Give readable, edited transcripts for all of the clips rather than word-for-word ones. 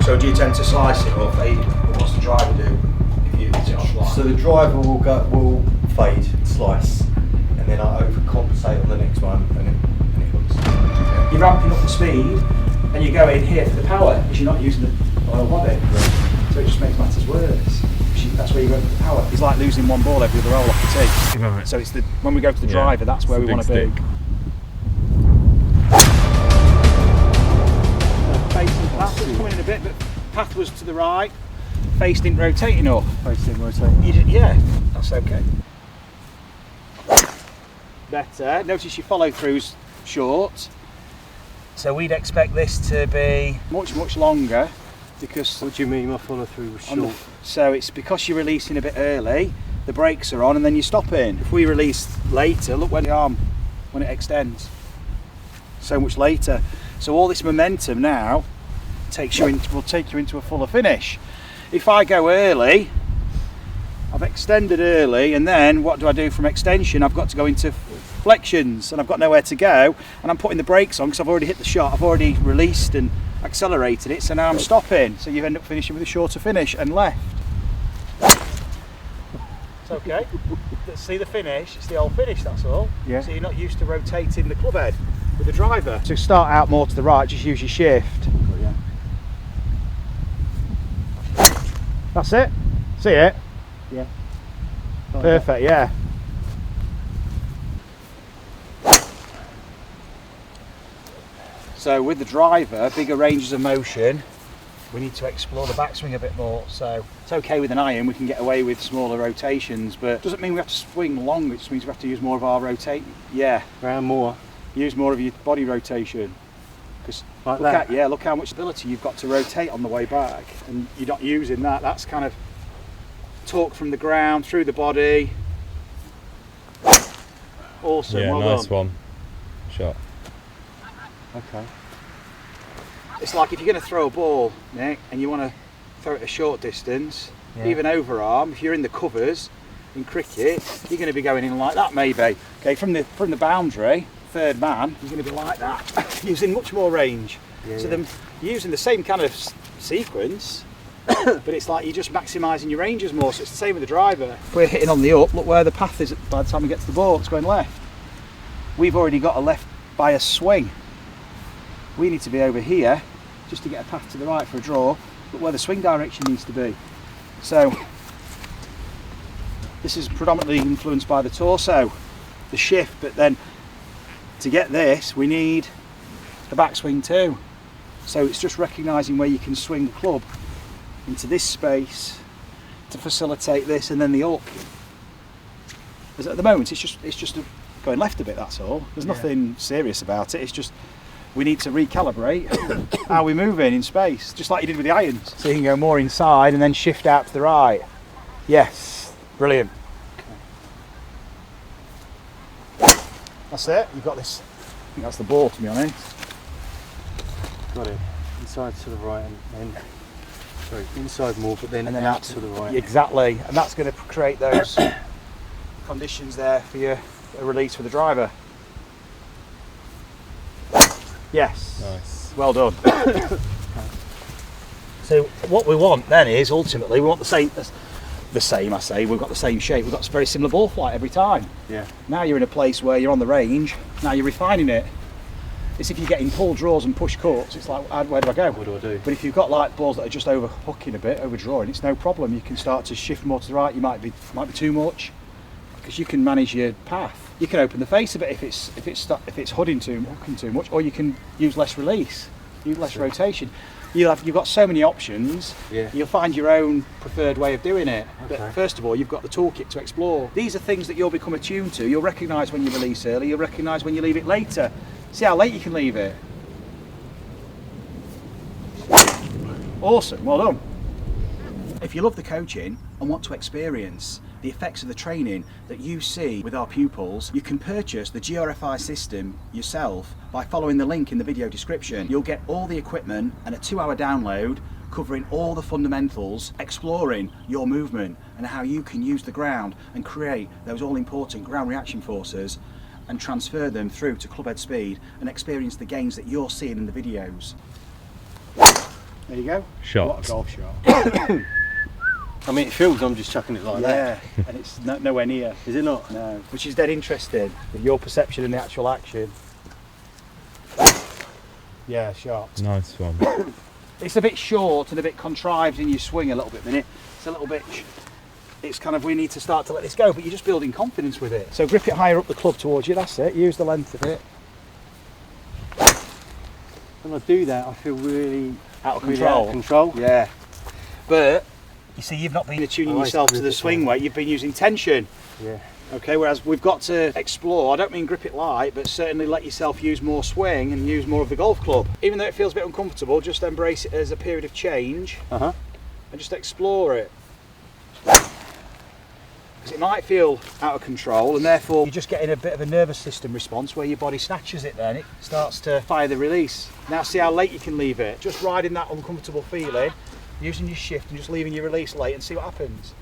So do you tend to slice it or fade it? What's the driver do if you hit it offline? So the driver will fade, slice, and then I overcompensate on the next one, and it hooks. You're ramping up the speed, and you go in here for the power, because you're not using the oil body. Right. So it just makes matters worse. That's where you go for the power. It's like losing one ball every other roll off the tee. Right. So it's when we go to the driver, that's where we want to be. Facing path was coming in a bit, but path was to the right. Face didn't rotate enough. Face didn't rotate. Yeah, that's okay. Better. Notice your follow through's short. So we'd expect this to be much longer because. What do you mean my follow through was short? So it's because you're releasing a bit early, the brakes are on and then you're stopping. If we release later, look when the arm, when it extends. So much later. So all this momentum now will take you into a fuller finish. If I go early, I've extended early, and then what do I do from extension? I've got to go into flexions and I've got nowhere to go, and I'm putting the brakes on because I've already hit the shot, I've already released and accelerated it, so now I'm stopping. So you end up finishing with a shorter finish and left. It's okay. See the finish, it's the old finish, that's all. Yeah. So you're not used to rotating the club head with the driver. To start out more to the right, just use your shift. Oh, yeah. That's it. See it? Yeah. Perfect, yeah. So with the driver, bigger ranges of motion, we need to explore the backswing a bit more. So it's okay with an iron, we can get away with smaller rotations, but it doesn't mean we have to swing long, it just means we have to use more of our rotate. Yeah. Around more. Use more of your body rotation. Because look how much ability you've got to rotate on the way back, and you're not using that. That's kind of torque from the ground through the body. Awesome. Yeah, well nice done. one. Shot. Okay. It's like if you're going to throw a ball, Nick, and you want to throw it a short distance, even overarm, if you're in the covers in cricket, you're going to be going in like that maybe. Okay, from the boundary, third man, you're going to be like that, using much more range. Yeah, so you're using the same kind of sequence, but it's like you're just maximising your ranges more, so it's the same with the driver. If we're hitting on the up, look where the path is by the time we get to the ball, it's going left. We've already got a left bias swing. We need to be over here just to get a path to the right for a draw, but where the swing direction needs to be. So this is predominantly influenced by the torso, the shift, but then to get this we need the backswing too. So it's just recognising where you can swing the club into this space to facilitate this, and then the up. As at the moment it's just going left a bit, that's all. There's nothing serious about it, it's just we need to recalibrate how we're moving in space, just like you did with the irons. So you can go more inside and then shift out to the right. Yes, brilliant. That's it, you've got this. I think that's the ball, to be honest. Got it. Inside to the right, and then inside more, but then out to the right. Exactly, and that's going to create those conditions there for your release for the driver. Yes. Nice. Well done. So what we want then is ultimately we want the same I say, we've got the same shape, we've got a very similar ball flight every time. Yeah. Now you're in a place where you're on the range, now you're refining it. It's if you're getting pull draws and push cuts, it's like, where do I go? What do I do? But if you've got like balls that are just over hooking a bit, overdrawing, it's no problem. You can start to shift more to the right. You might be too much, because you can manage your path. You can open the face a bit if it's hooking too much, or you can use less release, use less rotation. You've got so many options. Yeah. You'll find your own preferred way of doing it. Okay. But first of all, you've got the toolkit to explore. These are things that you'll become attuned to. You'll recognise when you release early. You'll recognise when you leave it later. See how late you can leave it. Awesome, well done. If you love the coaching and want to experience the effects of the training that you see with our pupils, you can purchase the GRFI system yourself by following the link in the video description. You'll get all the equipment and a 2-hour download covering all the fundamentals, exploring your movement and how you can use the ground and create those all-important ground reaction forces and transfer them through to clubhead speed and experience the gains that you're seeing in the videos. There you go. Shot. What a golf shot. I mean, it feels I'm just chucking it like that. Yeah, and it's nowhere near. Is it not? No, which is dead interesting. Your perception and the actual action. Yeah, sharp. Nice one. It's a bit short and a bit contrived in your swing a little bit, minute. It's a little bit. It's kind of, we need to start to let this go, but you're just building confidence with it. So grip it higher up the club towards you. That's it. Use the length of it. When I do that, I feel really Out of really control. out of control. Yeah, but you see, you've not been attuning I yourself to grip the it swing down. weight. You've been using tension. Yeah. Okay, whereas we've got to explore. I don't mean grip it light, but certainly let yourself use more swing and use more of the golf club. Even though it feels a bit uncomfortable, just embrace it as a period of change Uh-huh. and just explore it. Because it might feel out of control, and therefore you're just getting a bit of a nervous system response where your body snatches it, then it starts to fire the release. Now see how late you can leave it. Just riding that uncomfortable feeling, using your shift and just leaving your release late and see what happens.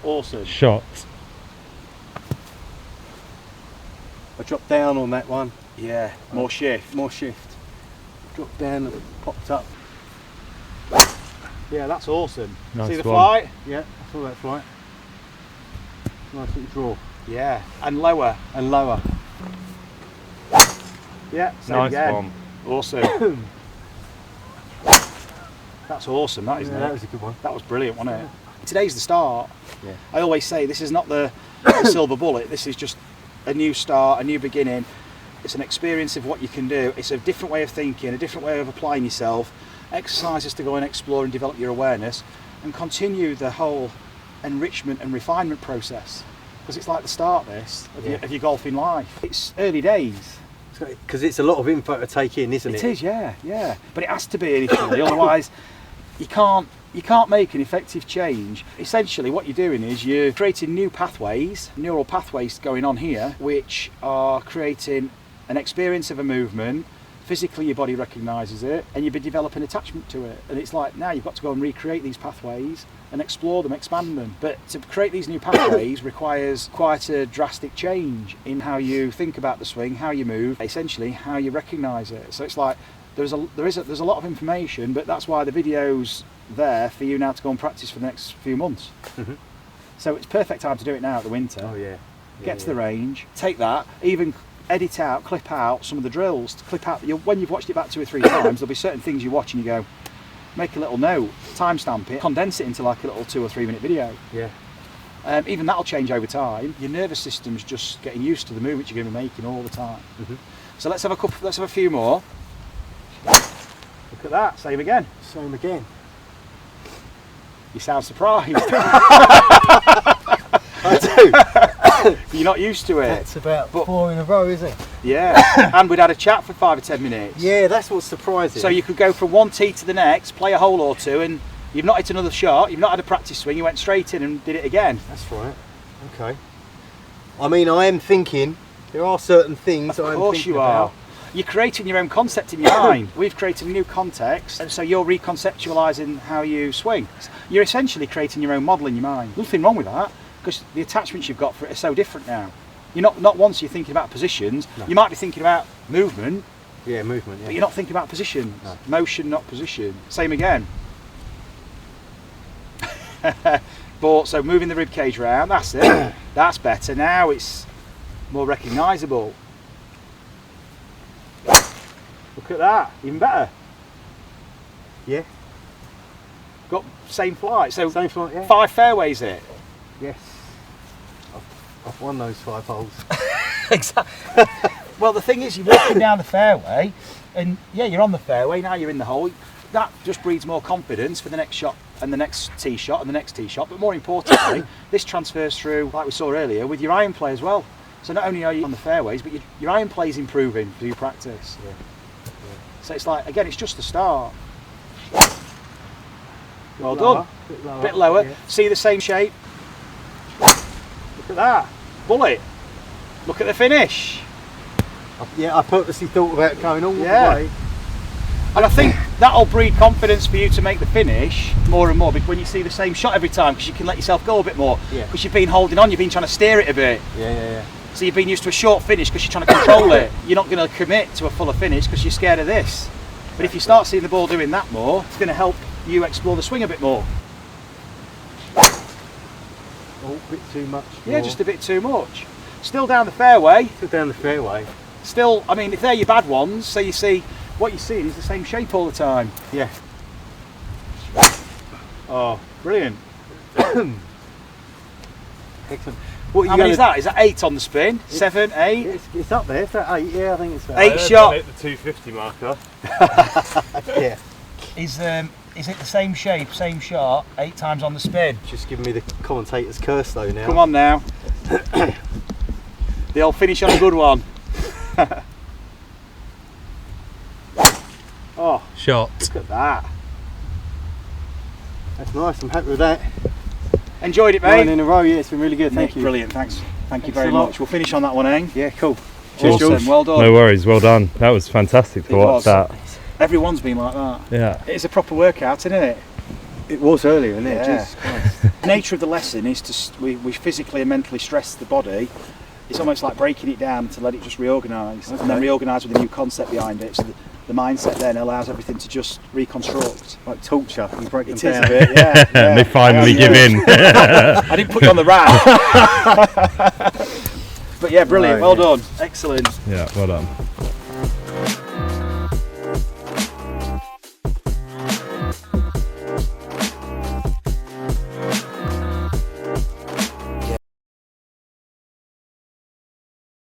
Awesome. Shot. I dropped down on that one. Yeah, more shift. More shift. Dropped down and popped up. Yeah, that's awesome. Nice See the one. flight? Yeah, I saw that flight. Nice little draw. Yeah, and lower. And lower. Yeah, same Nice again. one. Awesome. That's awesome, that isn't Yeah, it? that was a good one. That was brilliant, wasn't it? Today's the start. Yeah. I always say this is not the silver bullet. This is just a new start, a new beginning. It's an experience of what you can do. It's a different way of thinking, a different way of applying yourself. Exercises to go and explore and develop your awareness, and continue the whole enrichment and refinement process. Because it's like the start, this, of your golfing life. It's early days. Because it's a lot of info to take in, isn't it? It is, yeah, yeah. But it has to be initially, otherwise you can't make an effective change. Essentially what you're doing is you're creating new pathways, neural pathways going on here, which are creating an experience of a movement. Physically your body recognises it, and you've been developing attachment to it. And it's like, now you've got to go and recreate these pathways and explore them, expand them. But to create these new pathways requires quite a drastic change in how you think about the swing, how you move, essentially how you recognise it. So it's like, there's a lot of information, but that's why the video's there for you now to go and practice for the next few months. Mhm. So it's perfect time to do it now at the winter. Oh yeah. Get to the range, take that, even edit out, clip out some of the drills, clip out, when you've watched it back 2 or 3 times, there'll be certain things you watch and you go, make a little note, timestamp it, condense it into like a little 2 or 3 minute video. Yeah. Even that'll change over time. Your nervous system's just getting used to the movements you're going to be making all the time. Mhm. So let's have a few more. Look at that, same again. Same again. You sound surprised. I do. You're not used to it. That's about 4 in a row, isn't it? Yeah, and we'd had a chat for 5 or 10 minutes. Yeah, that's what's surprising. So you could go from one tee to the next, play a hole or two, and you've not hit another shot, you've not had a practice swing, you went straight in and did it again. That's right. Okay. I mean, I am thinking, there are certain things that I'm Of course thinking you are. about. You're creating your own concept in your mind. We've created a new context, and so you're reconceptualising how you swing. You're essentially creating your own model in your mind. Nothing wrong with that, because the attachments you've got for it are so different now. You're not once you're thinking about positions, No. you might be thinking about movement, Yeah, movement, but yeah. you're not thinking about positions. No. Motion, not position. Same again. But so moving the rib cage round, that's it. That's better. Now it's more recognisable. Look at that, even better. Yeah. Got same flight. So Same flight, yeah. 5 fairways it. Yes. I've won those 5 holes. Exactly. Well, the thing is, you're walking down the fairway, and yeah, you're on the fairway. Now you're in the hole. That just breeds more confidence for the next shot and the next tee shot and the next tee shot. But more importantly, this transfers through, like we saw earlier, with your iron play as well. So not only are you on the fairways, but your iron play is improving through your practice. Yeah. So it's like, again, it's just the start. Well Lower, done. Bit lower. yeah. See the same shape. Look at that. Bullet. Look at the finish. Yeah, I purposely thought about going all Yeah. the way. And I think that'll breed confidence for you to make the finish more and more when you see the same shot every time, because you can let yourself go a bit more. Yeah. Because you've been holding on, you've been trying to steer it a bit. Yeah, yeah, yeah. So you've been used to a short finish because you're trying to control it. You're not going to commit to a fuller finish because you're scared of this. But if you start seeing the ball doing that more, it's going to help you explore the swing a bit more. Oh, a bit too much. Yeah, more. just a bit too much. Still down the fairway. Still down the fairway. Still, I mean, if they're your bad ones, so you see, what you're seeing is the same shape all the time. Yeah. Oh, brilliant. Excellent. What How many is that? Is that 8 on the spin? 7, 8? It's up there. It's that 8. Yeah, I think it's that. 8 shot. Hit the 250 marker. Yeah. Is it the same shape, same shot, 8 times on the spin? Just giving me the commentator's curse though now. Come on now. They'll finish on a good one. Oh, Shot. look at that. That's nice. I'm happy with that. Enjoyed it, 9 mate. in a row. Yeah, it's been really good. Thank you. Brilliant, thanks. Thank you Thanks very a lot. much. We'll finish on that one, eh? Yeah, cool. Cheers, Awesome. George. Well done. No worries, well done. That was fantastic to It watch was. that. Everyone's been like that. Yeah. It's a proper workout, isn't it? It was earlier, isn't it? Yeah. Jesus Christ. The nature of the lesson is we physically and mentally stress the body. It's almost like breaking it down to let it just reorganise, and then Okay. reorganise with a new concept behind it. So the mindset then allows everything to just reconstruct. Like torture. You break them It is down. a bit, yeah. And they finally give in. I didn't put you on the rack. But yeah, brilliant. Right, Well yeah. done. Excellent. Yeah, well done.